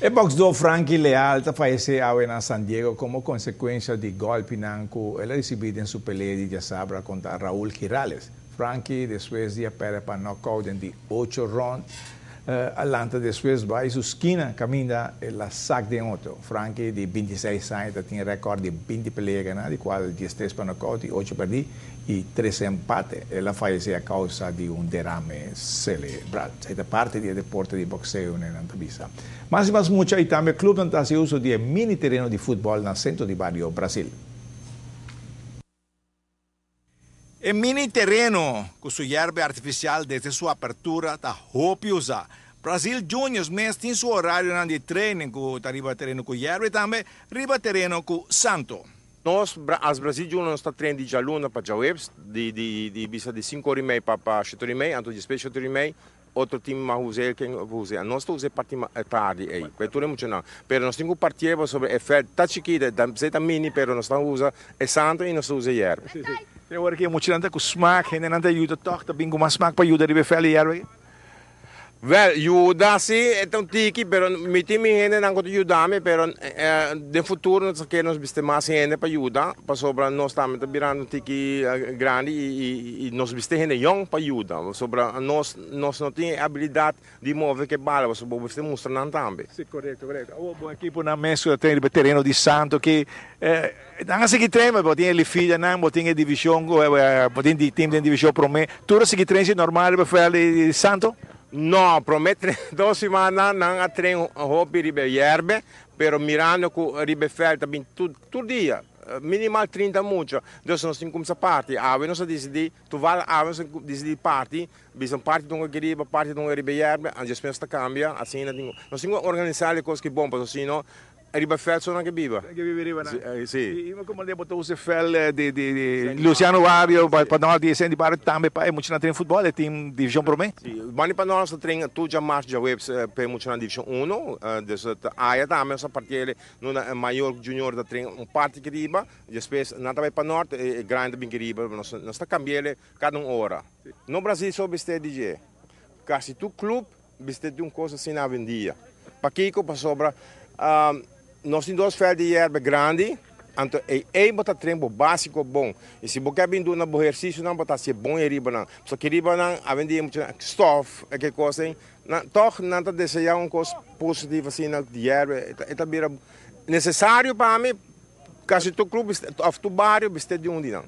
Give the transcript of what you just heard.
E boxeo Frankie Leal falleció en San Diego como consecuencia de golpe que él recibido en su pelea de sabra contra Raúl Girales. Frankie después de perder para knockout en de 8 rounds, adelante después va a su esquina, camina la sac de otro. Frankie de 26 años tiene récord de 20 peleas ganadas, de cual 10 para knockout y 8 perdidas y 3 empates. Él falleció a causa de un derrame cerebral. Esta parte del deporte de boxeo en Antavisa. Mas mucho y también el club hace uso de mini terreno de fútbol en el centro de barrio Brasil. El mini terreno, con su hierba artificial desde su apertura, está usar. Brasil Juniors mesmo tem seu horário de treino com o terreno com hierba e também riba terreno com Santo. Nós, as Brasil Juniors, está treinando de aluna para Jawebs, de 5h30 para 7h30, então de 7h30, outro time mais usa quem usa. Nós estamos usando parte tarde aí, porque tudo é muito não. Mas nós temos partido sobre efeito, tá chiquita, tá mini, mas nós estamos usando Santo e nós usamos hierba. Eu acho que é muito não com smaak, ainda não ajuda toch, também com mais smaak para ajudar a riba fel hierba. Well, aiuta sì, è un tiki, però mi timi gente non può aiutarmi, però nel futuro non so che non biste mais gente per aiutare, per sopra noi stiamo birando tiki grandi e non biste gente young per aiutare, sopra noi non abbiamo abilità di muovere che balla, sopra biste mostrare tambe. Sì, corretto. Oh, buon equipo non ha messo il terreno di Santo che anche se chi trema, poi tiene le figlie, poi tiene divisione, poi tiene il team di divisione per me. Tu sei che treni normale per fare il Santo? No, prometto 2 settimane non a treno hobby ribe hierbe, però mirando con ribe felta bin tutto dia, minimal 30 mucho. Dus nós temos essa parte, nós decidi, tu vai nós decidi parte, bisogna parte de uma riba, parte de uma ribe hierbe, a gente pensa cambia, assim nós temos que organizar as coisas que bom, porque senão riba felta só não que viva. Que vive riba não. Sì. E como devo usar fel de Luciano Wario para nós de sendo para também para muito na treino futebol, é time divisão pro me. Sì, mani para nós treino tu já marcha já webs per muito na divisão 1, dus aí também essa partida no maior junior da treino parte que riba, depois na também para norte grande bem que riba, nós está cambiando cada hora. No Brasil só beste DJ. Quase tu clube beste de coisa assim na vendia. Para Kiko para sobra nós temos 2 feldas de erva grande, então é botar treino básico bom. E se você quer na bom exercício, não botar se bom e riba não. Só que riba não, a vender muito stuff, é que coisa assim. Toch não está desejando uma coisa positiva assim na de erva, é também necessário para mim. Caso tu clube, of tu bairro, beste de não.